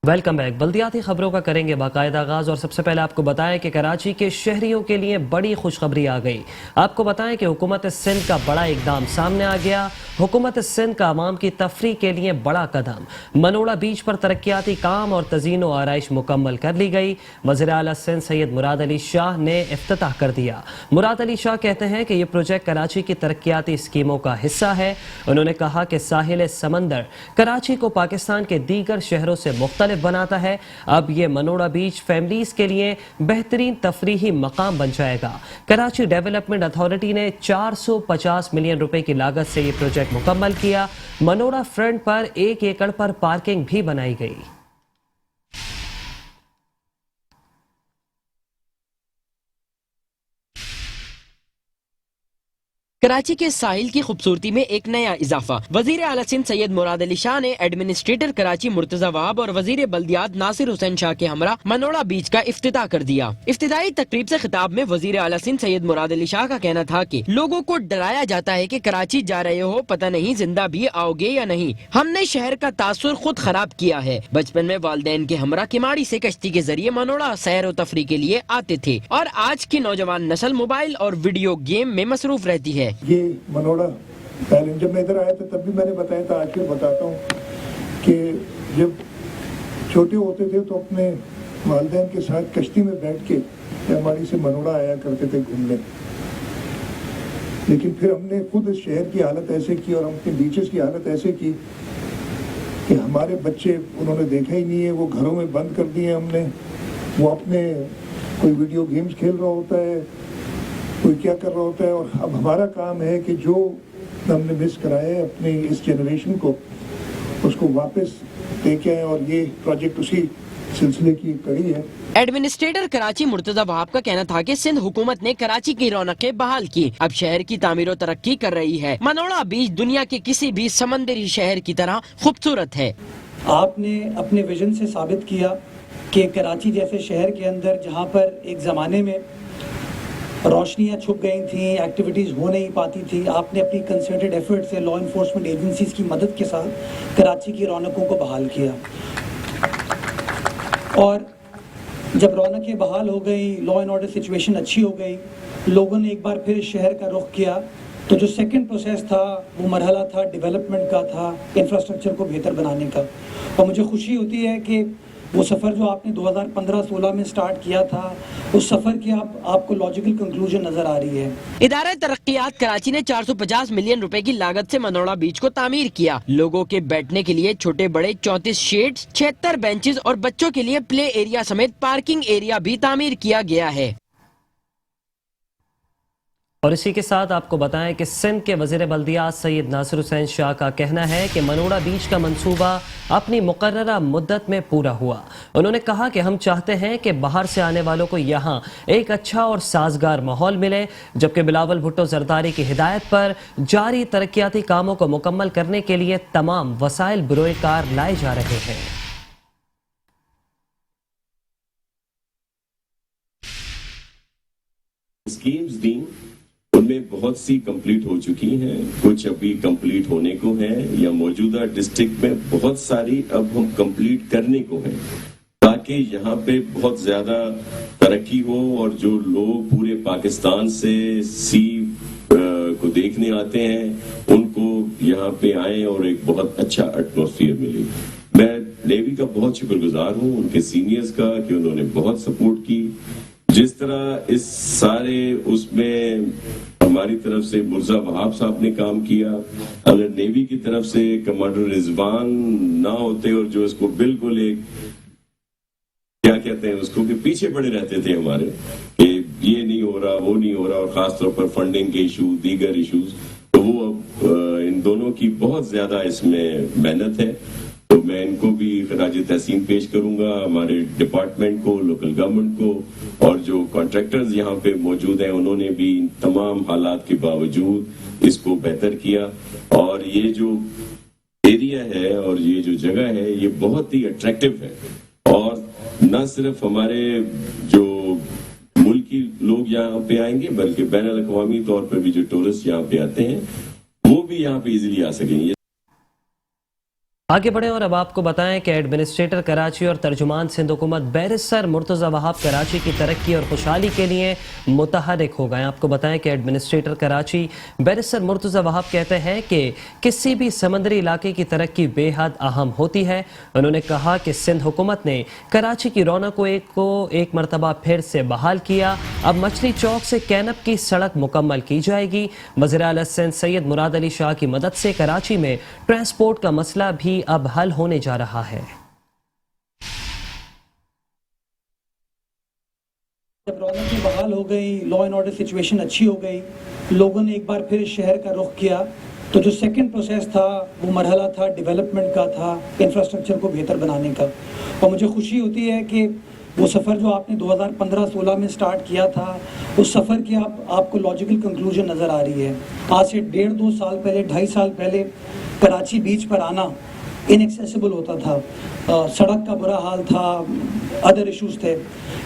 Welcome back. بلدیاتی خبروں کا کریں گے باقاعدہ آغاز، اور سب سے پہلے آپ کو بتائیں کہ کراچی کے شہریوں کے لیے بڑی خوشخبری آ گئی۔ آپ کو بتائیں کہ حکومت سندھ کا بڑا اقدام سامنے آ گیا۔ حکومت سندھ کا عوام کی تفریح کے لیے بڑا قدم، منوڑا بیچ پر ترقیاتی کام اور تزئین و آرائش مکمل کر لی گئی۔ وزیر اعلیٰ سندھ سید مراد علی شاہ نے افتتاح کر دیا۔ مراد علی شاہ کہتے ہیں کہ یہ پروجیکٹ کراچی کی ترقیاتی اسکیموں کا حصہ ہے۔ انہوں نے کہا کہ ساحل سمندر کراچی کو پاکستان کے دیگر شہروں سے مختلف بناتا ہے۔ اب یہ منوڑا بیچ فیملیز کے لیے بہترین تفریحی مقام بن جائے گا۔ کراچی ڈیولپمنٹ اتھارٹی نے 450 ملین روپے کی لاگت سے یہ پروجیکٹ مکمل کیا۔ منوڑا فرنٹ پر 1 ایکڑ پر پارکنگ بھی بنائی گئی۔ کراچی کے ساحل کی خوبصورتی میں ایک نیا اضافہ۔ وزیر اعلیٰ سندھ سید مراد علی شاہ نے ایڈمنسٹریٹر کراچی مرتضی وہاب اور وزیر بلدیات ناصر حسین شاہ کے ہمراہ منوڑا بیچ کا افتتاح کر دیا۔ افتتاحی تقریب سے خطاب میں وزیر اعلیٰ سندھ سید مراد علی شاہ کا کہنا تھا کہ لوگوں کو ڈرایا جاتا ہے کہ کراچی جا رہے ہو، پتہ نہیں زندہ بھی آؤ گے یا نہیں۔ ہم نے شہر کا تاثر خود خراب کیا ہے۔ بچپن میں والدین کے ہمراہ کماڑی سے کشتی کے ذریعے منوڑا سیر و تفریح کے لیے آتے تھے، اور آج کی نوجوان نسل موبائل اور ویڈیو گیم میں مصروف رہتی ہے۔ یہ منوڑا پہلے جب میں ادھر آیا تھا تب بھی میں نے بتایا تھا، آج پھر بتاتا ہوں کہ جب چھوٹے ہوتے تھے تو اپنے والدین کے ساتھ کشتی میں بیٹھ کے ہماری سے منوڑا آیا کرتے تھے گھومنے، لیکن پھر ہم نے خود اس شہر کی حالت ایسے کی اور ہم اپنے بیچز کی حالت ایسے کی کہ ہمارے بچے انہوں نے دیکھا ہی نہیں ہے، وہ گھروں میں بند کر دیے ہم نے۔ وہ اپنے کوئی ویڈیو گیمز کھیل رہا ہوتا ہے، کوئی کیا کر رہا ہوتا ہے، اور اب ہمارا کام ہے کہ جو ہم نے مس کرائے اپنی اس جنریشن کو، اس کو واپس دے کے آئیں، اور یہ پروجیکٹ اسی سلسلے کی کڑی ہے۔ ایڈمنسٹریٹر کراچی مرتضی وہاب کا کہنا تھا کہ سندھ حکومت نے کراچی کی رونقیں بحال کی، اب شہر کی تعمیر و ترقی کر رہی ہے۔ منوڑا بیچ دنیا کے کسی بھی سمندری شہر کی طرح خوبصورت ہے۔ آپ نے اپنے ویژن سے ثابت کیا کہ کراچی جیسے شہر کے اندر جہاں پر ایک زمانے میں روشنیاں چھپ گئی تھیں، ایکٹیویٹیز ہو نہیں پاتی تھی، آپ نے اپنی کنسنٹریڈ ایفرٹ سے لا انفورسمنٹ ایجنسیز کی مدد کے ساتھ کراچی کی رونقوں کو بحال کیا، اور جب رونقیں بحال ہو گئی، لا اینڈ آرڈر سچویشن اچھی ہو گئی، لوگوں نے ایک بار پھر اس شہر کا رخ کیا، تو جو سیکنڈ پروسیس تھا وہ مرحلہ تھا ڈیولپمنٹ کا، تھا انفراسٹرکچر کو بہتر بنانے کا۔ اور مجھے خوشی ہوتی ہے کہ وہ سفر جو آپ نے 2015-16 میں سٹارٹ کیا تھا، اس سفر کی آپ کو لاجیکل کنکلوژن نظر آ رہی ہے۔ ادارہ ترقیات کراچی نے 450 ملین روپے کی لاگت سے منوڑا بیچ کو تعمیر کیا۔ لوگوں کے بیٹھنے کے لیے چھوٹے بڑے 34 شیڈز، 76 بینچز اور بچوں کے لیے پلے ایریا سمیت پارکنگ ایریا بھی تعمیر کیا گیا ہے۔ اور اسی کے ساتھ آپ کو بتائیں کہ سندھ کے وزیر بلدیات سید ناصر حسین شاہ کا کہنا ہے کہ منوڑا بیچ کا منصوبہ اپنی مقررہ مدت میں پورا ہوا۔ انہوں نے کہا کہ ہم چاہتے ہیں کہ باہر سے آنے والوں کو یہاں ایک اچھا اور سازگار ماحول ملے، جبکہ بلاول بھٹو زرداری کی ہدایت پر جاری ترقیاتی کاموں کو مکمل کرنے کے لیے تمام وسائل بروئے کار لائے جا رہے ہیں۔ اسکیمز دیں، ان میں بہت سی کمپلیٹ ہو چکی ہیں، کچھ ابھی کمپلیٹ ہونے کو ہیں، یا موجودہ ڈسٹرکٹ میں بہت ساری اب ہم کمپلیٹ کرنے کو ہیں، تاکہ یہاں پہ بہت زیادہ ترقی ہو، اور جو لوگ پورے پاکستان سے سی کو دیکھنے آتے ہیں ان کو یہاں پہ آئیں اور ایک بہت اچھا ایٹماسفیئر ملے۔ میں نیوی کا بہت شکر گزار ہوں، ان کے سینئرز کا، کہ انہوں نے بہت سپورٹ کی۔ جس طرح اس سارے اس میں ہماری طرف سے مرزا وہاب صاحب نے کام کیا، اگر نیوی کی طرف سے کمانڈر رضوان نہ ہوتے، اور جو اس کو بالکل ایک کیا کہتے ہیں اس کو کہ پیچھے پڑے رہتے تھے ہمارے کہ یہ نہیں ہو رہا وہ نہیں ہو رہا، اور خاص طور پر فنڈنگ کے ایشو، دیگر ایشوز، تو وہ اب ان دونوں کی بہت زیادہ اس میں محنت ہے، تو میں ان کو بھی خراج تحسین پیش کروں گا، ہمارے ڈپارٹمنٹ کو، لوکل گورنمنٹ کو، اور جو کانٹریکٹرز یہاں پہ موجود ہیں انہوں نے بھی ان تمام حالات کے باوجود اس کو بہتر کیا۔ اور یہ جو ایریا ہے اور یہ جو جگہ ہے یہ بہت ہی اٹریکٹیو ہے، اور نہ صرف ہمارے جو ملکی لوگ یہاں پہ آئیں گے بلکہ بین الاقوامی طور پر بھی جو ٹورسٹ یہاں پہ آتے ہیں وہ بھی یہاں پہ ایزیلی آ سکیں گے۔ आगे बढ़ें और अब आपको बताएं कि एडमिनिस्ट्रेटर कराची और तर्जुमान सिंध हुकूमत बैरिस्टर मुर्तज़ा वहाब कराची की तरक्की और खुशहाली के लिए मुतहर्रिक हो गए। आपको बताएं कि एडमिनिस्ट्रेटर कराची बैरिस्टर मुर्तज़ा वहाब कहते हैं कि किसी भी समंदरी इलाके की तरक्की बेहद अहम होती है। उन्होंने कहा कि सिंध हुकूमत ने कराची की रौनक को एक मरतबा फिर से बहाल किया। अब मछली चौक से कैनप की सड़क मुकम्मल की जाएगी। वज़ीर आला सिंध सैयद मुराद अली शाह की मदद से कराची में ट्रांसपोर्ट का मसला भी अब हल होने जा रहा है। जब रौनकें बहाल हो गई, लॉ एंड ऑर्डर सिचुएशन अच्छी हो गई, लोगों ने एक बार फिर शहर का रुख किया, तो जो सेकंड प्रोसेस था वो मरहला था डेवलपमेंट का, था इंफ्रास्ट्रक्चर को बेहतर बनाने का। और मुझे खुशी होती है कि वो सफ़र जो आपने 2015-16 में स्टार्ट किया था, उस सफ़र की आपको लॉजिकल कंक्लूजन नज़र आ रही है। आज से 1.5-2 साल पहले, 2.5 साल पहले कराची बीच पर आना इनएक्सेसिबल होता था, सड़क का बुरा हाल था, अदर इश्यूज थे।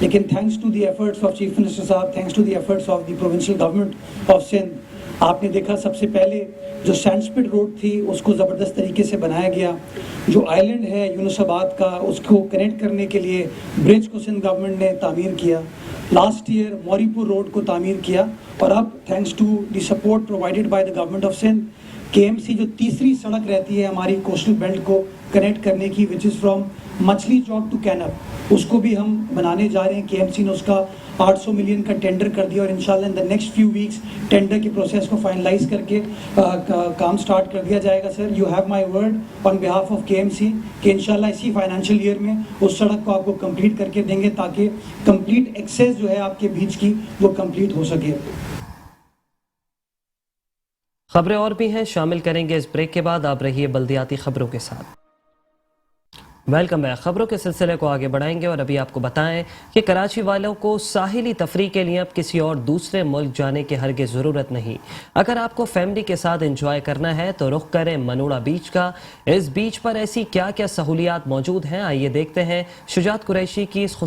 लेकिन thanks to the efforts of chief minister साहब, thanks to the efforts of the provincial government of Sindh, आपने देखा सबसे पहले जो सैंडस्पिट रोड थी उसको ज़बरदस्त तरीके से बनाया गया। जो आइलैंड है यूनुसाबाद का, उसको कनेक्ट करने के लिए ब्रिज को सिंध गवर्नमेंट ने तामीर किया। लास्ट ईयर मौरीपुर रोड को तामीर किया। और अब thanks to the support provided by the government of Sindh, KMC जो तीसरी सड़क रहती है हमारी कोस्टल बेल्ट को कनेक्ट करने की, विच इज़ फ्रॉम मछली चौक टू कैनप, उसको भी हम बनाने जा रहे हैं। केएमसी ने उसका 800 मिलियन का टेंडर कर दिया और इंशाल्लाह in the next few weeks tender के प्रोसेस को फाइनलाइज करके काम स्टार्ट कर दिया जाएगा। Sir, you have my word on behalf of KMC कि इंशाल्लाह इसी फाइनेंशियल ईयर में उस सड़क को आपको कंप्लीट करके देंगे, ताकि कंप्लीट एक्सेस जो है आपके बीच की वो कंप्लीट हो सके। खबरें और भी हैं, शामिल करेंगे इस ब्रेक के बाद। आप रहिए बल्दियाती खबरों के साथ। Welcome back. खबरों के सिलसिले को आगे बढ़ाएंगे और अभी आपको बताएं कि कराची वालों को साहिली तफरीह के लिए अब किसी और दूसरे मुल्क जाने की हरगिज़ ज़रूरत नहीं। अगर आपको फैमिली के साथ एंजॉय करना है तो रुख करें मनोड़ा बीच का। इस बीच पर ऐसी क्या क्या सहूलियात मौजूद हैं, आइए देखते हैं शुजात कुरैशी की इस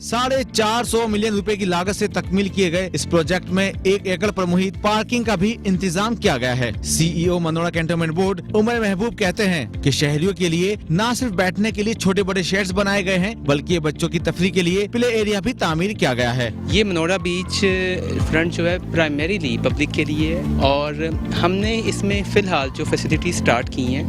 ₹450 मिलियन की लागत से तकमील किए गए इस प्रोजेक्ट में 1 एकड़ पर मुहित पार्किंग का भी इंतजाम किया गया है। CEO Manora cantonment board Umar Mehboob कहते हैं कि शहरियों के लिए न सिर्फ बैठने के लिए छोटे बड़े शेड्स बनाए गए हैं, बल्कि बच्चों की तफरीह के लिए प्ले एरिया भी तामीर किया गया है। ये मनोड़ा बीच फ्रंट जो है प्राइमरीली पब्लिक के लिए है और हमने इसमें फिलहाल जो फैसिलिटी स्टार्ट की हैं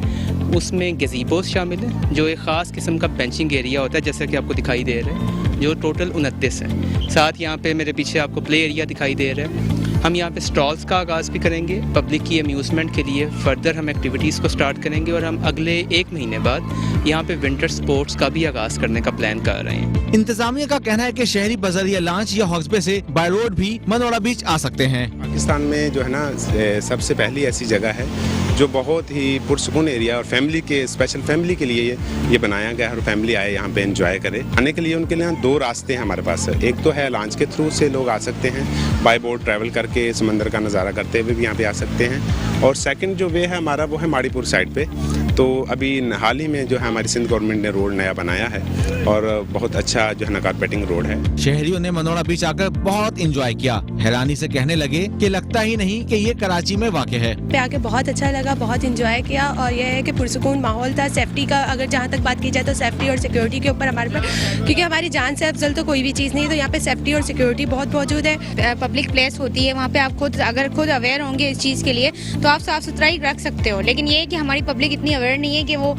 उसमें गज़ीबोस शामिल है, जो एक ख़ास किस्म का बेंचिंग एरिया होता है, जैसा कि आपको दिखाई दे रहा है, जो टोटल 29 है। साथ यहाँ पे मेरे पीछे आपको प्ले एरिया दिखाई दे रहा है। हम यहाँ पे स्टॉल्स का आगाज़ भी करेंगे, पब्लिक की अम्यूज़मेंट के लिए फर्दर हम एक्टिविटीज़ को स्टार्ट करेंगे और हम अगले 1 महीने बाद यहाँ पे विंटर स्पोर्ट्स का भी आगाज़ करने का प्लान कर रहे हैं। इंतजामिया का कहना है कि शहरी बजरिया लॉन्च या हॉक्सबे से बाय रोड भी मनोड़ा बीच आ सकते हैं। पाकिस्तान में जो है ना सबसे पहली ऐसी जगह है जो बहुत ही पुरसुकून एरिया और फैमिली के स्पेशल फैमिली के लिए ये बनाया गया है और फैमिली आए यहाँ पे एंजॉय करे। आने के लिए उनके लिए 2 रास्ते हैं हमारे पास। एक तो है लॉन्च के थ्रू से लोग आ सकते हैं, बाय बोट ट्रैवल करके समंदर का नज़ारा करते हुए भी यहाँ पे आ सकते हैं। और सेकंड जो वे है हमारा वो है माड़ीपुर साइड पे। तो अभी हाल ही में जो है हमारी सिंध गवर्नमेंट ने रोड नया बनाया है और बहुत अच्छा जो है ना कारपेटिंग रोड है। शहरियों ने मनोड़ा बीच आकर बहुत इंजॉय किया। हैरानी से कहने लगे कि लगता ही नहीं कि ये कराची में वाक़ है। पे आके बहुत अच्छा लगा, बहुत इंजॉय किया और यह है कि पुरसुकून माहौल था। सेफ्टी का अगर जहाँ तक बात की जाए तो सेफ्टी और सिक्योरिटी के ऊपर हमारे पर, क्योंकि हमारी जान से अफजल तो कोई भी चीज़ नहीं है, तो यहाँ पे सेफ्टी और सिक्योरिटी बहुत मौजूद है। पब्लिक प्लेस होती है, वहाँ पे आप खुद अगर खुद अवेयर होंगे इस चीज़ के लिए तो आप साफ़ सुथरा ही रख सकते हो, लेकिन ये है कि हमारी पब्लिक इतनी अवेयर अवेयर नहीं है कि वो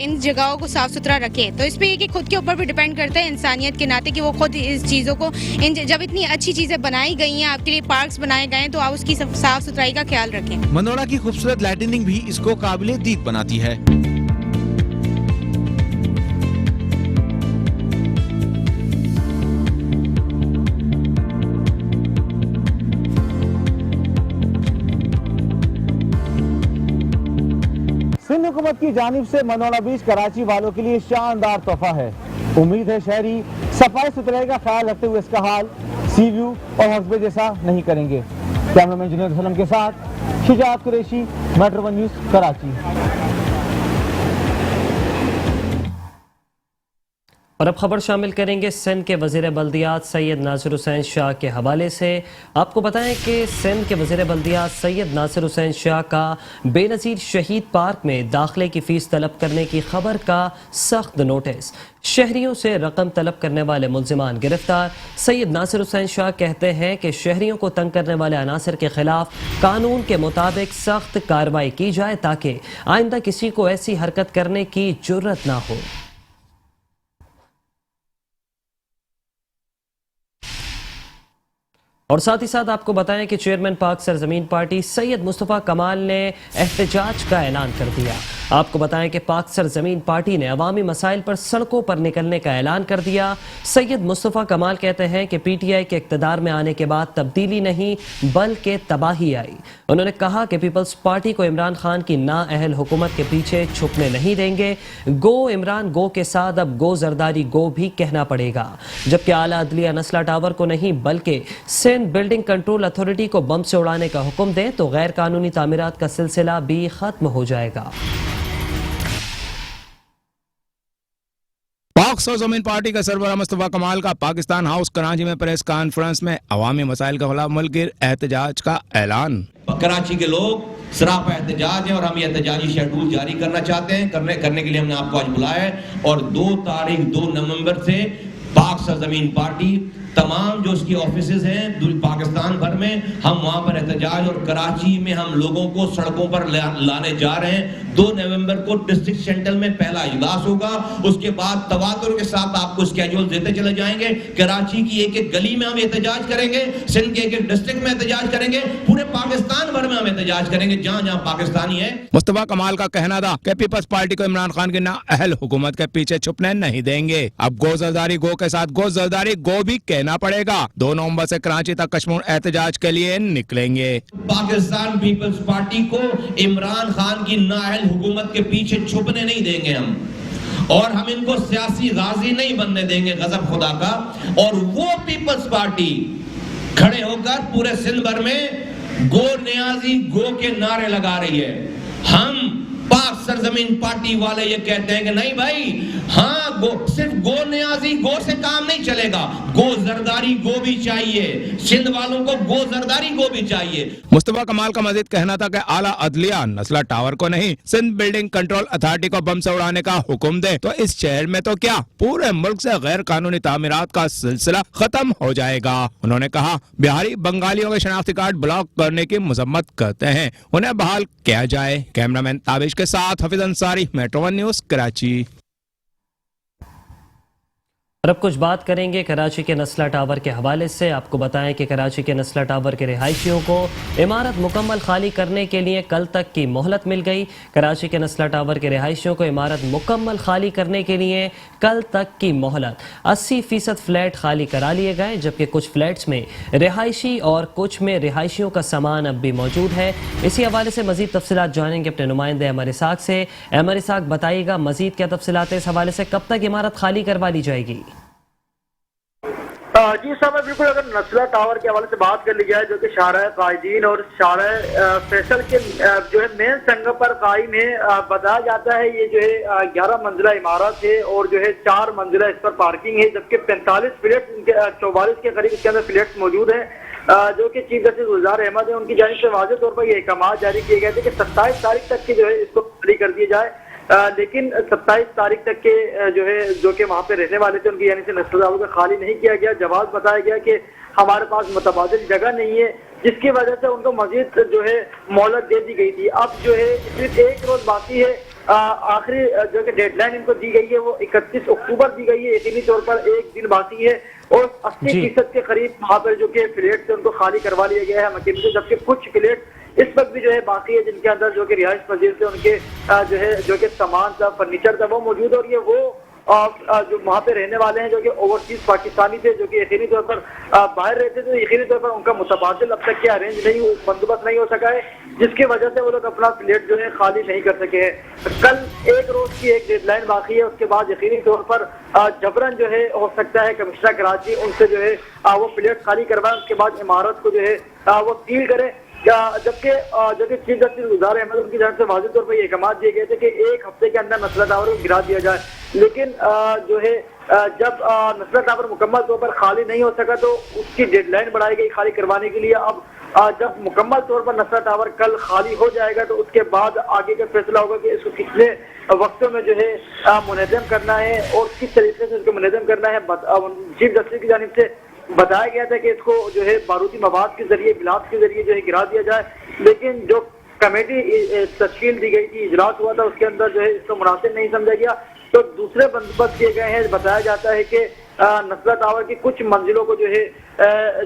इन जगहों को साफ़ सुथरा रखें। तो इस पर ये कि खुद के ऊपर भी डिपेंड करता है इंसानियत के नाते कि वो खुद इस चीज़ों को जब इतनी अच्छी चीज़ें बनाई गई हैं, आपके लिए पार्क्स बनाए गए हैं, तो आप उसकी साफ़ सुथराई का ख्याल रखें। मंदोड़ा की खूबसूरत लाइटनिंग भी इसको काबिले दीद बनाती है। सिंध हुकूमत की जानिब से मनोड़ा बीच कराची वालों के लिए शानदार तोहफा है। उम्मीद है शहरी सफाई सुथराई का ख्याल रखते हुए इसका हाल सी व्यू और हस्बे जैसा नहीं करेंगे। कैमरामैन जुनैद सलम के साथ Shujaat Qureshi, metro one news, Karachi. और अब खबर शामिल करेंगे सिंध के वज़ीर बल्दियात सैयद नासिर हुसैन शाह के हवाले से। आपको बताएं कि सिंध के वज़ीर बल्दियात सैयद नासिर हुसैन शाह का बेनज़ीर शहीद पार्क में दाखिले की फ़ीस तलब करने की खबर का सख्त नोटिस। शहरियों से रकम तलब करने वाले मुल्ज़िमान गिरफ्तार। सैयद नासिर हुसैन शाह कहते हैं कि शहरियों को तंग करने वाले अनासर के खिलाफ कानून के मुताबिक सख्त कार्रवाई की जाए ताकि आइंदा किसी को ऐसी हरकत करने की जुर्रत ना हो। और साथ ही साथ आपको बताएं कि चेयरमैन पाक सरजमीन पार्टी सैयद मुस्तफ़ा कमाल ने एहतजाज का ऐलान कर दिया। आपको बताएं कि पाक सरजमीन पार्टी ने अवामी मसाइल पर सड़कों पर निकलने का ऐलान कर दिया। सैयद मुस्तफ़ा कमाल कहते हैं कि पीटीआई के इक़्तिदार में आने के बाद तब्दीली नहीं बल्कि तबाही आई। उन्होंने कहा कि पीपल्स पार्टी को इमरान खान की नाअहल हुकूमत के पीछे छुपने नहीं देंगे। गो इमरान गो के साथ अब गो जरदारी गो भी कहना पड़ेगा। जबकि आला अदलिया नस्ला टावर को नहीं बल्कि सिंध बिल्डिंग कंट्रोल अथॉरिटी को बम से उड़ाने का हुक्म दे तो गैर कानूनी तामीरात का सिलसिला भी खत्म हो जाएगा। पाक सरजमीन पार्टी का सरबराह मुस्तफ़ा कमाल का पाकिस्तान हाउस कराची में प्रेस कॉन्फ्रेंस में अवामी मसाइल के खिलाफ मुल्किर एहतजाज का ऐलान। कराची के लोग सरापा एहतजाज हैं और हम ये एहतजाजी शेड्यूल जारी करना चाहते हैं। करने के लिए हमने आपको आज बुलाया है और 2 नवंबर से पाक सरजमीन पार्टी तमाम जो उसकी ऑफिसेज हैं पाकिस्तान भर में हम वहां पर एहतजाज और कराची में हम लोगों को सड़कों पर लाने जा रहे हैं। 2 नवंबर को डिस्ट्रिक्ट सेंटर में पहला इजलास होगा। उसके बाद तवातुर के साथ आपको स्केड्यूल देते चले जाएंगे। कराची की एक गली में हम एहतजाज करेंगे, सिंध के एक डिस्ट्रिक्ट में एहतजाज करेंगे, पूरे पाकिस्तान भर में हम एहतजाज करेंगे जहां जहां पाकिस्तानी है। मुस्तफ़ा कमाल का कहना था कि पीपल्स पार्टी को इमरान खान की नाअहल हुकूमत के पीछे छुपने नहीं देंगे। अब गो जरदारी गो के साथ गो जरदारी गो भी कहना पड़ेगा। 2 नवंबर से कराची तक कश्मीर एहतजाज के लिए निकलेंगे। पाकिस्तान पीपल्स पार्टी को इमरान खान की नाअहल हुकूमत के पीछे छुपने नहीं देंगे हम, और हम इनको सियासी गाजी नहीं बनने देंगे गजब खुदा का। और वो पीपल्स पार्टी खड़े होकर पूरे सिंध भर में गो नियाजी गो के नारे लगा रही है। हम पाक सरजमीन पार्टी वाले ये कहते हैं कि नहीं भाई, हाँ गो सिर्फ गो नियाजी गो से काम नहीं चलेगा, गो जरदारी गो भी चाहिए। सिंध वालों को गो जरदारी गो भी चाहिए। मुस्तफ़ा कमाल का मजीद कहना था कि आला अदलिया नस्ला टावर को नहीं सिंध बिल्डिंग कंट्रोल अथॉरिटी को बम से उड़ाने का हुक्म दे तो इस शहर में तो क्या पूरे मुल्क से गैर कानूनी तामीरात का सिलसिला खत्म हो जाएगा। उन्होंने कहा बिहारी बंगालियों के शनाख्ती कार्ड ब्लॉक करने की मजम्मत करते हैं, उन्हें बहाल किया जाए। कैमरामैन ताबिश के साथ Hafeez Ansari, metro one news, Karachi. और अब कुछ बात करेंगे कराची के नस्ला टावर के हवाले से। आपको बताएं कि कराची के नस्ला टावर के रिहायशियों को इमारत मुकम्मल खाली करने के लिए कल तक की मोहलत मिल गई। कराची के नस्ला टावर के रिहायशियों को इमारत मुकम्मल खाली करने के लिए कल तक की मोहलत। 80% फ्लैट खाली करा लिए गए, जबकि कुछ फ्लैट्स में रिहायशी और कुछ में रिहायशियों का सामान अब भी मौजूद है। इसी हवाले से मजीद तफसीलात जानेंगे अपने नुमाइंदे अमर इसाक से। अमर इसाक, बताइएगा मजीद क्या तफसीलात इस हवाले से, कब तक इमारत खाली करवा ली जाएगी? जी साहब, बिल्कुल अगर नस्ला टावर के हवाले से बात कर ली जाए जो कि शाहराह कायदीन और शाहराह फैसल के जो है मेन संगम पर कायम है, बताया जाता है ये जो है 11 मंजिला इमारत है और जो है 4 मंजिला इस पर पार्किंग है, जबकि 45 फ्लैट 44 के करीब इसके अंदर फ्लैट्स मौजूद है। जो कि चीफ जस्टिस गुलजार अहमद है, उनकी जानिब से वाज़ेह तौर पर ये अहकाम जारी किए गए थे कि 27 तारीख तक की जो है इसको खाली कर दिया जाए। लेकिन 27 तारीख तक के जो कि वहाँ पे रहने वाले थे उनकी यानी से नस्ल टावर को खाली नहीं किया गया। जवाब बताया गया कि हमारे पास मुतबादिल जगह नहीं है, जिसकी वजह से उनको मजीद जो है मोहलत दे दी गई थी। अब जो है सिर्फ 1 रोज बाकी है आखिरी जो कि डेडलाइन इनको दी गई है वो 31 अक्टूबर दी गई है। यकीनी तौर पर एक दिन बाकी है और 80% के करीब वहाँ पर जो कि फ्लैट थे उनको खाली करवा लिया गया है मकीनों से, जबकि कुछ फ्लैट इस वक्त भी जो है बाकी है जिनके अंदर जो कि रिहाइश पजीर थे उनके जो है जो कि सामान था, फर्नीचर था, वो मौजूद। और ये वो जो वहाँ पे रहने वाले हैं जो कि ओवरसीज पाकिस्तानी थे, जो कि यकीनी तौर पर बाहर रहते थे, यकीनी तौर पर उनका मुतबादिल अब तक के अरेंज नहीं, बंदोबस्त नहीं हो सका है, जिसकी वजह से वो लोग अपना फ्लैट जो है खाली नहीं कर सके हैं। कल एक रोज की एक डेडलाइन बाकी है, उसके बाद यकीनी तौर पर जबरन जो है हो सकता है कमिश्नर कराची उनसे जो है वो फ्लैट खाली करवाए, उसके बाद इमारत को जो है वो सील करे। जबकि जो कि चीफ जस्टिस गुलजार अहमद उनकी जानब से वाज़ेह तौर पर ये अहकाम दिए गए थे कि एक हफ्ते के अंदर नस्ला टावर को गिरा दिया जाए, लेकिन जो है जब नस्ला टावर मुकम्मल तौर पर खाली नहीं हो सका तो उसकी डेडलाइन बढ़ाई गई खाली करवाने के लिए। अब जब मुकम्मल तौर पर नस्ला टावर कल खाली हो जाएगा तो उसके बाद आगे का फैसला होगा कि इसको कितने वक्तों में जो है मुनज़्ज़म करना है और किस तरीके से इसको मुनज़्ज़म करना है। चीफ जस्टिस की जानिब से बताया गया था कि इसको जो है बारूदी मवाद के जरिए, गिलास के जरिए जो है गिरा दिया जाए, लेकिन जो कमेटी तश्कील दी गई थी, इजलास हुआ था, उसके अंदर जो है इसको मुनासिब नहीं समझा गया तो दूसरे बंदोबस्त किए गए हैं। बताया जाता है कि नस्ला टावर की कुछ मंजिलों को जो है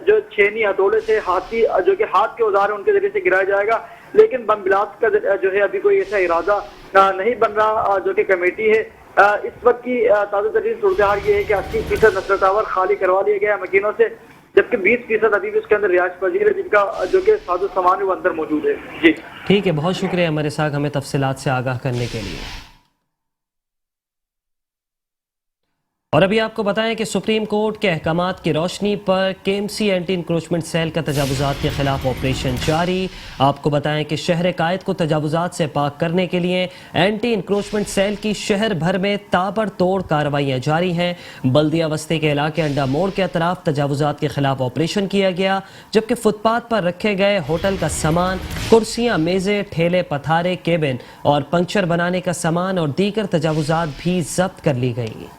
जो छेनी हथौड़े से हाथी जो कि हाथ के औजार है उनके जरिए से गिराया जाएगा, लेकिन बम ब्लास्ट का जो है अभी कोई ऐसा इरादा नहीं बन रहा। जो कि कमेटी है इस वक्त की ताज़ा तरीन सूरत हाल ये है कि 80% नस्ला टावर खाली करवा लिया गया मकीनों से, जबकि 20% अभी भी उसके अंदर रिहाइश पजीर है जिनका जो कि साजो सामान वो अंदर मौजूद है। जी ठीक है, बहुत शुक्रिया हमारे साथ हमें तफसीलात से आगाह करने के लिए। और अभी आपको बताएं कि सुप्रीम कोर्ट के अहकामात की रोशनी पर केएमसी एंटी इंक्रोचमेंट सेल का तजावुजात के खिलाफ ऑपरेशन जारी। आपको बताएं कि शहर कायद को तजावुजात से पाक करने के लिए एंटी इंक्रोचमेंट सेल की शहर भर में ताबड़तोड़ कार्रवाइयाँ जारी हैं। बल्दिया बस्ती के इलाके अंडा मोड़ के अतराफ तजावुजात के खिलाफ ऑपरेशन किया गया, जबकि फुटपाथ पर रखे गए होटल का सामान, कुर्सियाँ, मेज़ें, ठेले, पथारे, केबिन और पंक्चर बनाने का सामान और दीगर तजावुजात भी जब्त कर ली गई।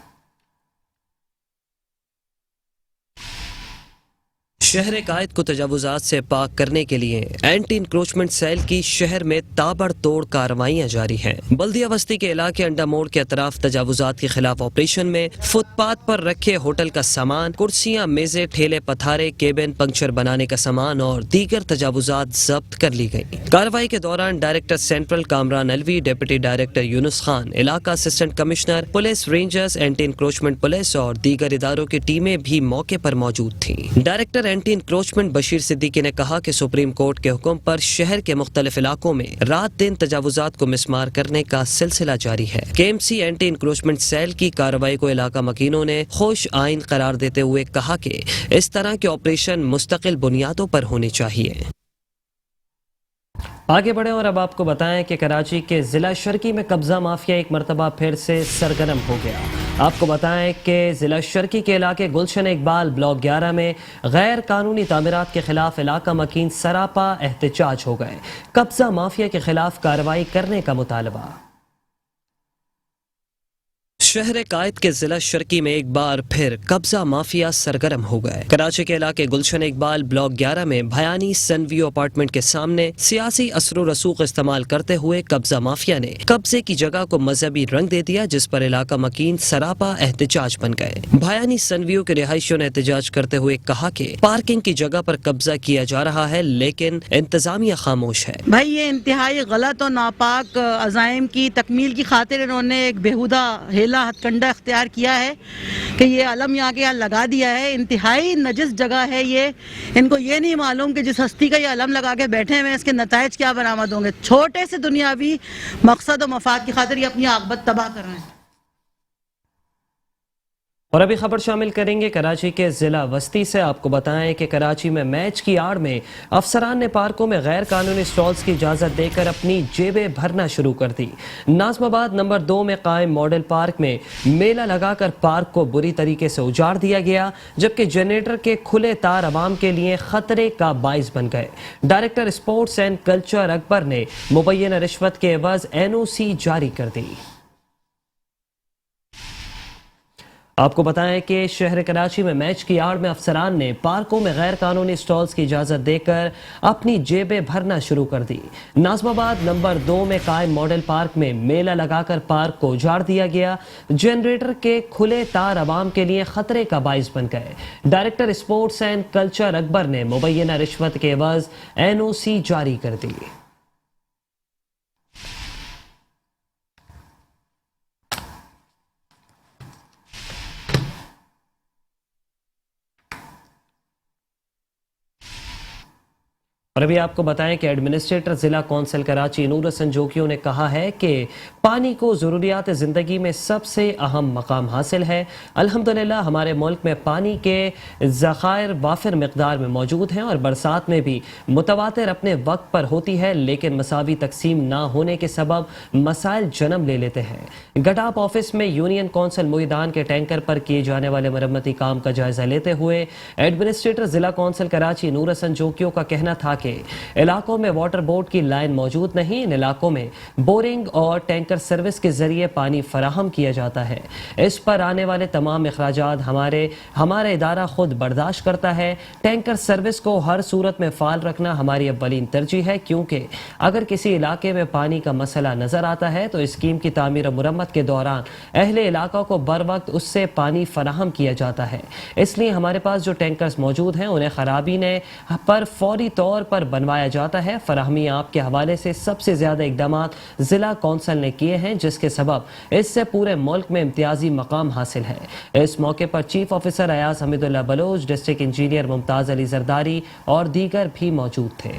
शहर कायद को तजावुजात से पाक करने के लिए एंटी इंक्रोचमेंट सेल की शहर में ताबड़तोड़ कार्रवाइयाँ जारी हैं। बल्दिया बस्ती के इलाके अंडा मोड़ के अतराफ तजावुजात के खिलाफ ऑपरेशन में फुटपाथ पर रखे होटल का सामान, कुर्सियाँ, मेज़ें, ठेले, पथारे, केबिन, पंक्चर बनाने का सामान और दीगर तजावुजात जब्त कर ली गई। कार्रवाई के दौरान director central Kamran Alvi, deputy director Younus Khan, इलाका assistant commissioner, police rangers, anti encroachment police और दीगर इदारों की टीमें भी मौके पर मौजूद थी। Director anti encroachment Bashir Siddiqui ने कहा कि सुप्रीम कोर्ट के हुक्म पर शहर के मुख्तलिफ इलाकों में रात दिन तजावुजात को मिसमार करने का सिलसिला जारी है। केएमसी एंटी इंक्रोचमेंट सेल की कार्रवाई को इलाका मकीनों ने खुश आइन करार देते हुए कहा कि इस तरह के ऑपरेशन मुस्तकिल बुनियादों पर होने चाहिए। आगे बढ़े और अब आपको बताएं कि कराची के जिला शर्की में कब्जा माफिया एक मरतबा फिर से सरगर्म हो गया। आपको बताएं कि जिला शर्की के इलाके गुलशन इकबाल ब्लॉक 11 में गैर कानूनी तामीरात के खिलाफ इलाका मकीन सरापा एहतजाज हो गए। कब्जा माफिया के खिलाफ कार्रवाई करने का मुतालबा। शहर कायद के जिला शर्की में एक बार फिर कब्जा माफिया सरगर्म हो गए। कराची के इलाके गुलशन इकबाल ब्लॉक 11 में भयानी सनव्यू अपार्टमेंट के सामने सियासी असर रसूख इस्तेमाल करते हुए कब्जा माफिया ने कब्जे की जगह को मजहबी रंग दे दिया, जिस पर इलाका मकीन सरापा एहतजाज बन गए। भयानी सनव्यू के रिहायशियों ने एहतजाज करते हुए कहा कि पार्किंग की जगह पर कब्जा किया जा रहा है, लेकिन इंतजामिया खामोश है। भाई ये इंतहाई गलत और नापाक अज़ाइम की तकमील की खातिर इन्होंने एक बेहुदा हेला हथकंडा इख्तियार किया है कि ये अलम यहाँ के यहाँ लगा दिया है। इंतहाई नजिस जगह है ये। इनको ये नहीं मालूम कि जिस हस्ती का ये अलम लगा के बैठे हैं इसके नताइज क्या बरामद होंगे। छोटे से दुनियावी मकसद और मफाद की खातिर ये अपनी आकबत तबाह कर रहे हैं। और अभी खबर शामिल करेंगे कराची के जिला वस्ती से। आपको बताएं कि कराची में मैच की आड़ में अफसरान ने पार्कों में गैर कानूनी स्टॉल्स की इजाज़त देकर अपनी जेबें भरना शुरू कर दी। नाज़माबाद नंबर 2 में कायम मॉडल पार्क में मेला लगाकर पार्क को बुरी तरीके से उजाड़ दिया गया, जबकि जनरेटर के खुले तार आवाम के लिए खतरे का बाइस बन गए। Director sports and culture Akbar ने मुबैना रिश्वत के एवज NOC जारी कर दी। آپ کو بتائیں کہ شہر کراچی میں میچ کی آڑ میں افسران نے پارکوں میں غیر قانونی سٹالز کی اجازت دے کر اپنی جیبیں بھرنا شروع کر دی. ناظم آباد نمبر 2 میں قائم ماڈل پارک میں میلہ لگا کر پارک کو اجاڑ دیا گیا. جنریٹر کے کھلے تار عوام کے لیے خطرے کا باعث بن گئے. ڈائریکٹر اسپورٹس اینڈ کلچر اکبر نے مبینہ رشوت کے عوض NOC جاری کر دی. اور ابھی آپ کو بتائیں کہ ایڈمنسٹریٹر ضلع کونسل کراچی نور حسن جوکیوں نے کہا ہے کہ پانی کو ضروریات زندگی میں سب سے اہم مقام حاصل ہے. الحمدللہ ہمارے ملک میں پانی کے ذخائر وافر مقدار میں موجود ہیں اور برسات میں بھی متواتر اپنے وقت پر ہوتی ہے، لیکن مساوی تقسیم نہ ہونے کے سبب مسائل جنم لے لیتے ہیں. گٹاپ آفس میں یونین کونسل محیدان کے ٹینکر پر کیے جانے والے مرمتی کام کا جائزہ لیتے ہوئے ایڈمنسٹریٹر ضلع کونسل کراچی نور حسن جوکیوں کا کہنا تھا کہ علاقوں میں واٹر بورڈ کی لائن موجود نہیں. ان علاقوں میں بورنگ اور ٹینکر سروس کے ذریعے پانی فراہم کیا جاتا ہے. اس پر آنے والے تمام اخراجات ہمارا ادارہ خود برداشت کرتا ہے. ٹینکر سروس کو ہر صورت میں فعال رکھنا ہماری اولین ترجیح ہے، کیونکہ اگر کسی علاقے میں پانی کا مسئلہ نظر آتا ہے تو اسکیم کی تعمیر و مرمت کے دوران اہل علاقہ کو بر وقت اس سے پانی فراہم کیا جاتا ہے. اس لیے ہمارے پاس جو ٹینکرز موجود ہیں انہیں خرابی نے پر فوری طور پر بنوایا جاتا ہے. فراہمی آپ کے حوالے سے سب سے زیادہ اقدامات ضلع کونسل نے کیے ہیں، جس کے سبب اس سے پورے ملک میں امتیازی مقام حاصل ہے. اس موقع پر چیف آفیسر ایاز حمید اللہ بلوچ، ڈسٹرکٹ انجینئر ممتاز علی زرداری اور دیگر بھی موجود تھے.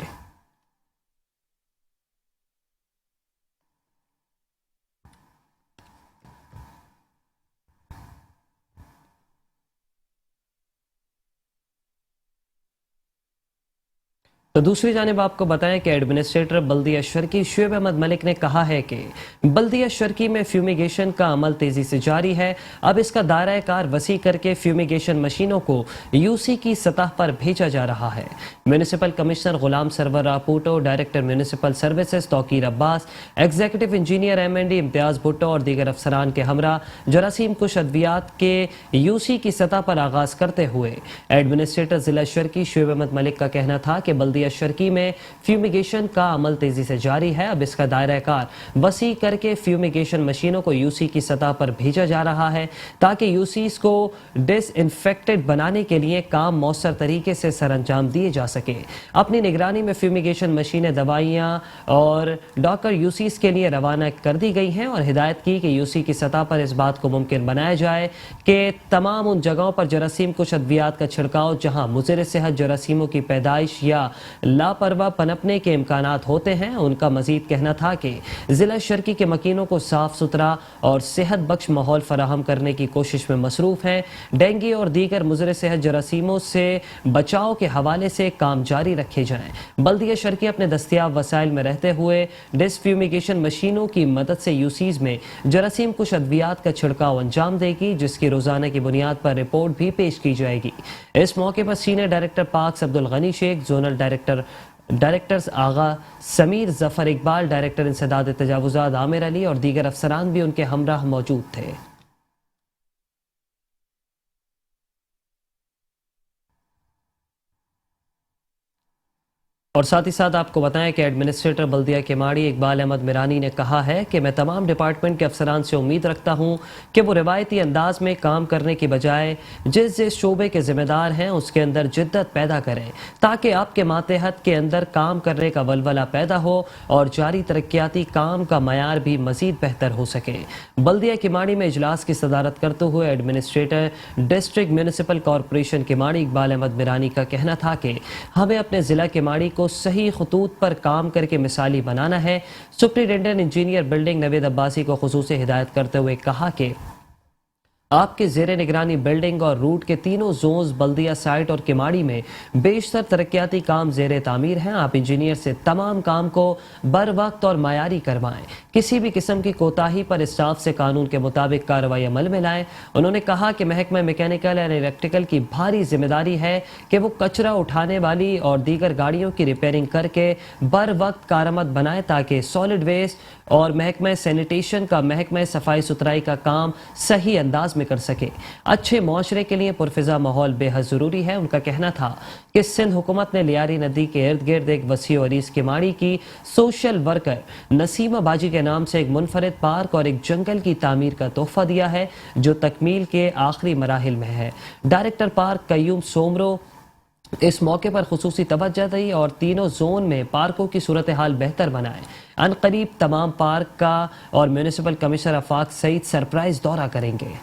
تو دوسری جانب آپ کو بتائیں کہ ایڈمنسٹریٹر بلدیہ شرکی شعیب احمد ملک نے کہا ہے کہ بلدیہ شرکی میں فیومیگیشن کا عمل تیزی سے جاری ہے. اب اس کا دائرہ کار وسیع کر کے فیومیگیشن مشینوں کو UC کی سطح پر بھیجا جا رہا ہے. Municipal commissioner Ghulam Sarwar راپوٹو، director municipal services توقیر عباس، ایگزیکٹو انجینئر MND امتیاز بھٹو اور دیگر افسران کے ہمراہ جراثیم کش ادویات کے UC کی سطح پر آغاز کرتے ہوئے ایڈمنسٹریٹر ضلع شرکی شعیب احمد ملک کا کہنا تھا کہ بلدیہ شرکی میں فیومیگیشن کا عمل تیزی سے جاری ہے. اب اس کا دائرہ کار وسیع کر کے فیومیگیشن مشینوں کو UC کی سطح پر بھیجا جا رہا ہے تاکہ UCs کو ڈس انفیکٹڈ بنانے کے لیے کام مؤثر طریقے سے سر انجام دیے جا سکے. اپنی نگرانی میں فیومیگیشن مشینیں دوائیاں اور ڈاکر UCs کے لیے روانہ کر دی گئی ہیں اور ہدایت کی کہ UC کی سطح پر اس بات کو ممکن بنایا جائے کہ تمام ان جگہوں پر جراثیم کش ادویات کا چھڑکاؤ جہاں مضر صحت جراثیموں کی پیدائش یا لاپرواہ پنپنے کے امکانات ہوتے ہیں. ان کا مزید کہنا تھا کہ ضلع شرکی کے مکینوں کو صاف ستھرا اور صحت بخش ماحول فراہم کرنے کی کوشش میں مصروف ہیں. ڈینگی اور دیگر مضر صحت جراثیموں سے بچاؤ کے حوالے سے کام جاری رکھے جائیں. بلدیہ شرکی اپنے دستیاب وسائل میں رہتے ہوئے ڈس فیومیگیشن مشینوں کی مدد سے UCs میں جراثیم کش ادویات کا چھڑکاؤ انجام دے گی، جس کی روزانہ کی بنیاد پر رپورٹ بھی پیش کی جائے گی. اس موقع پر سینئر ڈائریکٹر پارکس عبدالغنی شیخ، زونل ڈائریکٹرز آغا سمیر ظفر اقبال، ڈائریکٹر انسداد تجاوزات عامر علی اور دیگر افسران بھی ان کے ہمراہ موجود تھے. اور ساتھ ہی ساتھ آپ کو بتائیں کہ ایڈمنسٹریٹر بلدیہ کیماڑی اقبال احمد میرانی نے کہا ہے کہ میں تمام ڈپارٹمنٹ کے افسران سے امید رکھتا ہوں کہ وہ روایتی انداز میں کام کرنے کی بجائے جس شعبے کے ذمہ دار ہیں اس کے اندر جدت پیدا کریں تاکہ آپ کے ماتحت کے اندر کام کرنے کا ولولہ پیدا ہو اور جاری ترقیاتی کام کا معیار بھی مزید بہتر ہو سکے. بلدیہ کیماڑی میں اجلاس کی صدارت کرتے ہوئے administrator district municipal corporation Keamari Iqbal Ahmed Mirani کا کہنا تھا کہ ہمیں اپنے ضلع کیماڑی کو صحیح خطوط پر کام کر کے مثالی بنانا ہے. سپرنٹینڈنٹ انجینئر بلڈنگ نوید عباسی کو خصوصی ہدایت کرتے ہوئے کہا کہ آپ کے زیر نگرانی بلڈنگ اور روٹ کے تینوں زونز بلدیہ سائٹ اور کیماڑی میں بیشتر ترقیاتی کام زیر تعمیر ہیں. آپ انجینئر سے تمام کام کو بر وقت اور معیاری کروائیں. کسی بھی قسم کی کوتاہی پر اسٹاف سے قانون کے مطابق کارروائی عمل میں لائیں. انہوں نے کہا کہ محکمہ میکینیکل اور الیکٹریکل کی بھاری ذمہ داری ہے کہ وہ کچرا اٹھانے والی اور دیگر گاڑیوں کی ریپیئرنگ کر کے بر وقت کارآمد بنائے تاکہ سالڈ ویسٹ اور محکمہ سینیٹیشن کا محکمہ صفائی ستھرائی کا کام صحیح انداز आगाज में कर सके। अच्छे मुआशरे के लिए पुरफिजा माहौल बेहद ज़रूरी है। उनका कहना था कि सिंध हुकूमत ने लियारी नदी के इर्द गिर्द एक वसी और अरीज किमाड़ी की सोशल वर्कर नसीमा बाजी के नाम से एक मुनफरिद पार्क और एक जंगल की तामीर का तोहफा दिया है जो तकमील के आखिरी मराहिल में है। डायरेक्टर पार्क कयूम सोमरो इस मौके पर खुसूसी तवज्जो दी और तीनों जोन में पार्कों की सूरत हाल बेहतर बनाए। अनकरीब तमाम पार्क का और म्यूनिसिपल कमिश्नर आफाक सईद सरप्राइज दौरा करेंगे।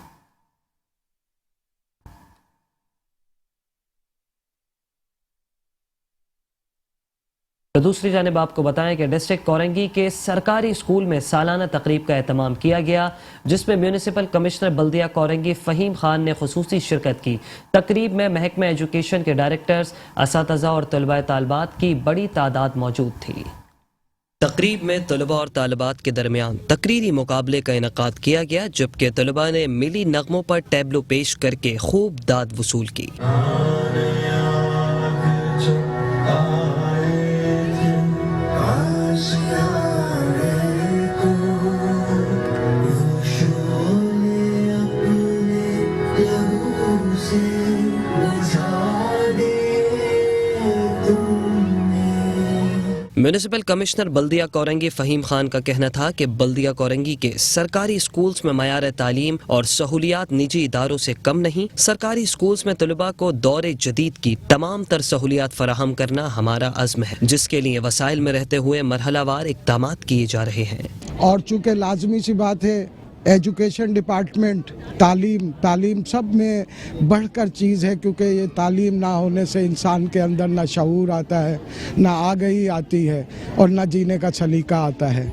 तो दूसरी जानिब आपको बताएं कि डिस्ट्रिक्ट कोरंगी के सरकारी स्कूल में सालाना तकरीब का एहतमाम किया गया, जिसमें म्यूनिसिपल कमिश्नर बल्दिया कोरंगी फ़हीम खान ने खुसूसी शिरकत की। तकरीब में महकमा एजुकेशन के डायरेक्टर्स, असातिज़ा और तलबा तालबात की बड़ी तादाद मौजूद थी। तकरीब में तलबा और तालिबात के दरमियान तकरीरी मुकाबले का इनकाद किया गया, जबकि तलबा ने मिली नगमों पर टैबलो पेश करके खूब दाद वसूल की। म्यूनिसिपल कमिश्नर बल्दिया कोरंगी फ़हीम खान का कहना था कि बल्दिया कोरंगी के सरकारी स्कूल्स में मयार तालीम और सहूलियात निजी इदारों से कम नहीं। सरकारी स्कूल्स में तलबा को दौरे जदीद की तमाम तर सहूलियात फराहम करना हमारा अज़्म है, जिसके लिए वसाइल में रहते हुए मरहलावार इक़दामात किए जा रहे हैं। और चूँकि लाजमी सी बात है, एजुकेशन डिपार्टमेंट तालीम सब में बढ़कर चीज़ है, क्योंकि ये तालीम ना होने से इंसान के अंदर ना शऊर आता है, ना आगही आती है और ना जीने का सलीका आता है।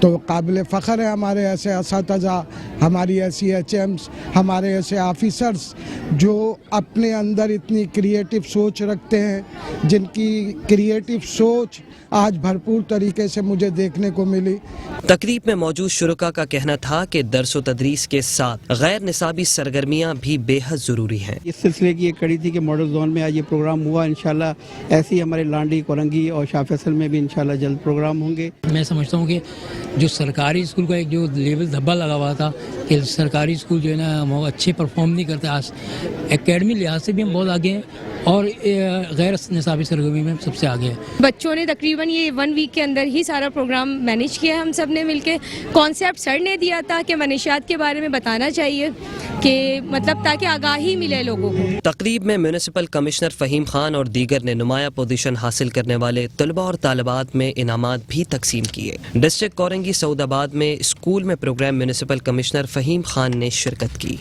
तो काबिल फ़ख्र है हमारे ऐसे असातिज़ा, हमारी ऐसी HMs, हमारे ऐसे ऑफिसर्स जो अपने अंदर इतनी क्रिएटिव सोच रखते हैं, जिनकी क्रिएटिव सोच आज भरपूर तरीके से मुझे देखने को मिली। तकरीब में मौजूद शुरका का कहना था कि दर्स व तदरीस के साथ गैर निसाबी सरगर्मियाँ भी बेहद ज़रूरी हैं। इस सिलसिले की एक कड़ी थी कि मॉडल जोन में आज ये प्रोग्राम हुआ। इंशाल्लाह ऐसे ही हमारे लांडी, कोरंगी और शाह फैसल में भी इंशाल्लाह जल्द प्रोग्राम होंगे। मैं समझता हूँ कि जो सरकारी स्कूल का एक जो लेवल धब्बा लगा हुआ था कि सरकारी स्कूल जो है ना वो अच्छे परफॉर्म नहीं करते, आज एकेडमी लिहाज से भी हम बहुत आगे हैं और गैर निसाबी सरगर्मी में सबसे आगे हैं। बच्चों ने तकरीबन ये 1 वीक के अंदर ही सारा प्रोग्राम मैनेज किया। हम सब ने मिलके कॉन्सेप्ट सर ने दिया था कि मनशियात के बारे में बताना चाहिए कि मतलब ताकि आगाही मिले लोगों को। तकरीब में म्यूनिसिपल कमिश्नर फ़हीम खान और दीगर ने नुमाया पोजीशन हासिल करने वाले तलबा और तालिबात में इनामात भी तकसीम किए। डिस्ट्रिक्ट कोरंगी सऊदाबाद में स्कूल में programme municipal commissioner Faheem Khan ने शिरकत की।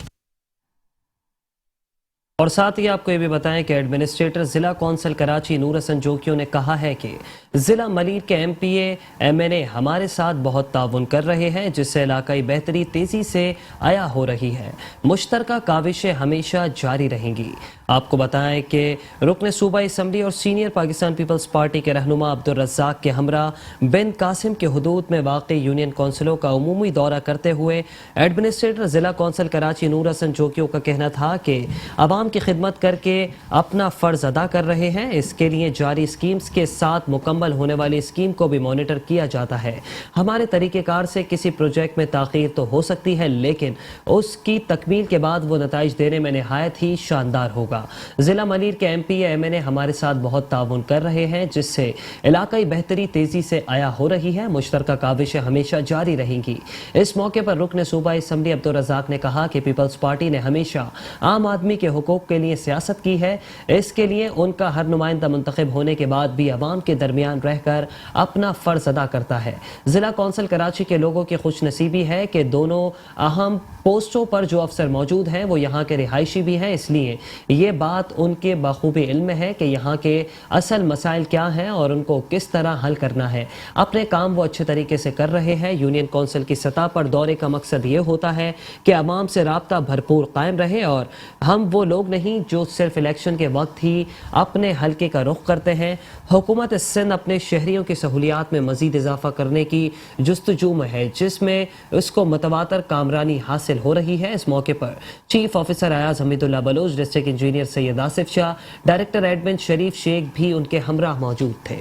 और साथ ही आपको ये भी बताएं कि एडमिनिस्ट्रेटर ज़िला कौंसिल कराची नूर हसन जोकियों ने कहा है कि ज़िला मलीर के MPA MNA हमारे साथ बहुत ताउन कर रहे हैं, जिससे इलाकाई बेहतरी तेज़ी से आया हो रही है। मुश्तरका काविशें हमेशा जारी रहेंगी। आपको बताएं कि रुकन सूबाई असम्बली और सीनियर पाकिस्तान पीपल्स पार्टी के रहनुमा अब्दुल रज़्ज़ाक के हमरा बिन कासिम के हुदूद में वाक़ई यूनियन कौंसिलों का उमूमी दौरा करते हुए एडमिनिस्ट्रेटर ज़िला कौंसिल कराची नूर हसन जोकियों का कहना था कि अवाम की खिदमत करके अपना फ़र्ज़ अदा कर रहे हैं। इसके लिए जारी स्कीम्स के साथ मुकम्मल होने वाली स्कीम को भी मॉनिटर किया जाता है। हमारे तरीक़ेकार से किसी प्रोजेक्ट में ताख़ीर तो हो सकती है, लेकिन उसकी तकमील के बाद वो नताइज देने में नहायत ही शानदार होगा। ज़िला मलीर के MPA MNA हमारे साथ बहुत ताउन कर रहे हैं, जिससे इलाकाई बेहतरी तेज़ी से आया हो रही है। मुश्तरका काविशें हमेशा जारी रहेंगी। इस मौके पर रुकन सूबाई असम्बली अब्दुल रज़्ज़ाक ने कहा कि पीपल्स पार्टी ने हमेशा आम आदमी के हुकूक के लिए सियासत की है। इसके लिए उनका हर नुमाइंदा मुंतखब होने के बाद भी अवाम के दरमियान रहकर अपना फ़र्ज़ अदा करता है। ज़िला कौंसिल कराची के लोगों की खुशनसीबी है कि दोनों अहम पोस्टों पर जो अफसर मौजूद हैं वो यहाँ के रिहायशी भी हैं, इसलिए ये बात उनके बखूबी इल्म है कि यहाँ के असल मसाइल क्या हैं और उनको किस तरह हल करना है। अपने काम वो अच्छे तरीके से कर रहे हैं। यूनियन कौंसिल की सतह पर दौरे का मकसद ये होता है कि अवाम से राब्ता भरपूर कायम रहे और हम वो लोग नहीं जो सिर्फ इलेक्शन के वक्त ही अपने हल्के का रुख करते हैं। हुकूमत सिंध अपने शहरियों की सहूलियात में मजीद इजाफा करने की जुस्तजू में है, जिसमें उसको मतवातर कामरानी हासिल हो रही है। इस मौके पर chief officer Ayaz Hamidullah Baloch, district engineer Syed Asif Shah, director admin Sharif Sheikh भी उनके हमराह मौजूद थे।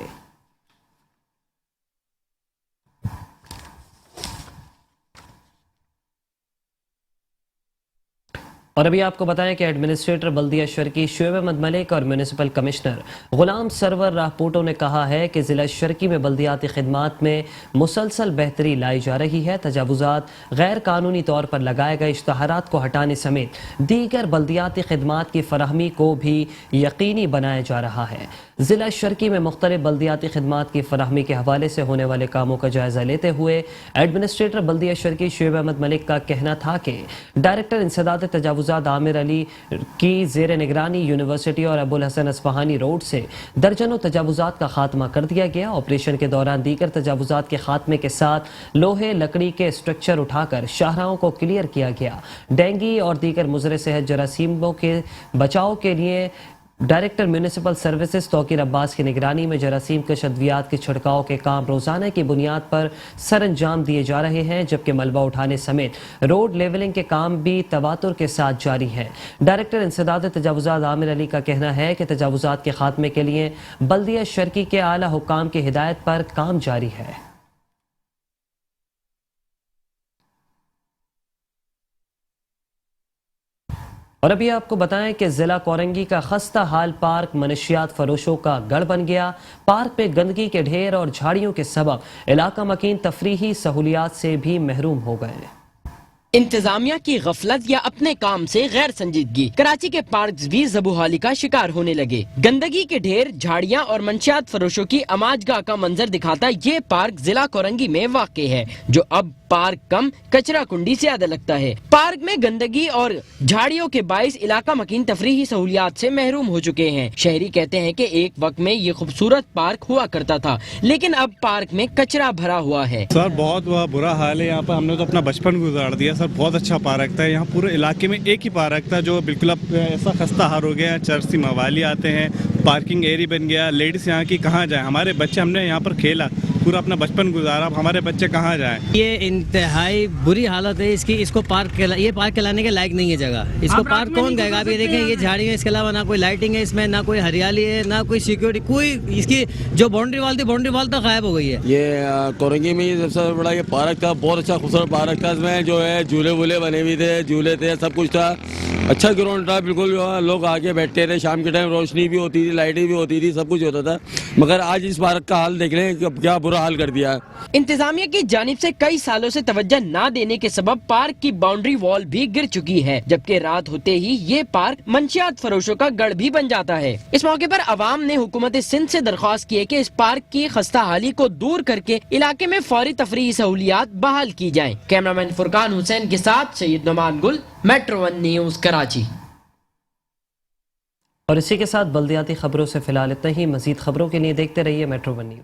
اور ابھی آپ کو بتائیں کہ ایڈمنسٹریٹر بلدیہ شرکی شعیب احمد ملک اور میونسپل کمشنر غلام سرور راہپوٹو نے کہا ہے کہ ضلع شرکی میں بلدیاتی خدمات میں مسلسل بہتری لائی جا رہی ہے. تجاوزات، غیر قانونی طور پر لگائے گئے اشتہارات کو ہٹانے سمیت دیگر بلدیاتی خدمات کی فراہمی کو بھی یقینی بنایا جا رہا ہے. ضلع شرکی میں مختلف بلدیاتی خدمات کی فراہمی کے حوالے سے ہونے والے کاموں کا جائزہ لیتے ہوئے ایڈمنسٹریٹر بلدیہ شرکی شعیب احمد ملک کا کہنا تھا کہ ڈائریکٹر انسداد تجاوزات عامر علی کی زیر نگرانی یونیورسٹی اور ابو الحسن اصفہانی روڈ سے درجنوں تجاوزات کا خاتمہ کر دیا گیا. آپریشن کے دوران دیگر تجاوزات کے خاتمے کے ساتھ لوہے لکڑی کے اسٹرکچر اٹھا کر شاہراہوں کو کلیئر کیا گیا. ڈینگی اور دیگر مضر صحت جراثیموں کے بچاؤ کے لیے ڈائریکٹر میونسپل سروسز توقیر عباس کی نگرانی میں جراثیم کش ادویات کے چھڑکاؤ کے کام روزانہ کی بنیاد پر سر انجام دیے جا رہے ہیں، جبکہ ملبہ اٹھانے سمیت روڈ لیولنگ کے کام بھی تواتر کے ساتھ جاری ہیں. ڈائریکٹر انسداد تجاوزات عامر علی کا کہنا ہے کہ تجاوزات کے خاتمے کے لیے بلدیہ شرکی کے اعلیٰ حکام کی ہدایت پر کام جاری ہے. اور ابھی آپ کو بتائیں کہ ضلع کورنگی کا خستہ حال پارک منشیات فروشوں کا گڑھ بن گیا. پارک میں گندگی کے ڈھیر اور جھاڑیوں کے سبب علاقہ مکین تفریحی سہولیات سے بھی محروم ہو گئے. انتظامیہ کی غفلت یا اپنے کام سے غیر سنجیدگی، کراچی کے پارکس بھی زبوحالی کا شکار ہونے لگے. گندگی کے ڈھیر، جھاڑیاں اور منشیات فروشوں کی اماج گاہ کا منظر دکھاتا یہ پارک ضلع کورنگی میں واقع ہے، جو اب پارک کم کچرا کنڈی سے زیادہ لگتا ہے. پارک میں گندگی اور جھاڑیوں کے باعث علاقہ مکین تفریحی سہولیات سے محروم ہو چکے ہیں. شہری کہتے ہیں کہ ایک وقت میں یہ خوبصورت پارک ہوا کرتا تھا، لیکن اب پارک میں کچرا بھرا ہوا ہے. سر بہت برا حال ہے یہاں پر. ہم نے تو اپنا بچپن گزار دیا. سر بہت اچھا پارک تھا. یہاں پورے علاقے میں ایک ہی پارک تھا جو بالکل اب ایسا خستہ حال ہو گیا. چرسی موالی آتے ہیں، پارکنگ ایریا بن گیا. لیڈیز یہاں کی کہاں جائیں؟ ہمارے بچے، ہم نے یہاں پر کھیلا، پورا اپنا بچپن گزارا. اب ہمارے بچے کہاں جائیں؟ یہ انتہائی بری حالت ہے اس کی. اس کو یہ پارک کہلانے کے لائق نہیں ہے جگہ. اس کو پارک کون کہے گا؟ آپ یہ دیکھیں یہ جھاڑیاں ہیں، اس کے علاوہ نہ کوئی لائٹنگ ہے اس میں، نہ کوئی ہریالی ہے، نہ کوئی سیکیورٹی. کوئی اس کی جو باؤنڈری وال تھی، باؤنڈری وال تو غائب ہو گئی ہے. یہ کورنگی میں یہ سب سے بڑا یہ پارک تھا. بہت اچھا خوبصورت پارک تھا. اس میں جو ہے جھولے وولے بنے ہوئے تھے، جھولے تھے، سب کچھ تھا. اچھا گراؤنڈ تھا بالکل. لوگ آگے بیٹھتے تھے. شام کے ٹائم روشنی بھی ہوتی تھی، لائٹیں بھی ہوتی تھی، سب کچھ ہوتا تھا. مگر آج اس پارک کا حال دیکھ لیں کیا برا حال کر دیا ہے. انتظامیہ کی جانب سے کئی سالوں سے توجہ نہ دینے کے سبب پارک کی باؤنڈری وال بھی گر چکی ہے، جبکہ رات ہوتے ہی یہ پارک منشیات فروشوں کا گڑھ بھی بن جاتا ہے. اس موقع پر عوام نے حکومت سندھ سے درخواست کی ہے کہ اس پارک کی خستہ حالی کو دور کر کے علاقے میں فوری تفریحی سہولیات بحال کی جائیں. کیمرامین فرقان حسین کے ساتھ سید نعمان گل، میٹرو 1 نیوز کراچی. اور اسی کے ساتھ بلدیاتی خبروں سے فی الحال اتنا ہی. مزید خبروں کے لیے دیکھتے رہیے میٹرو 1 نیوز.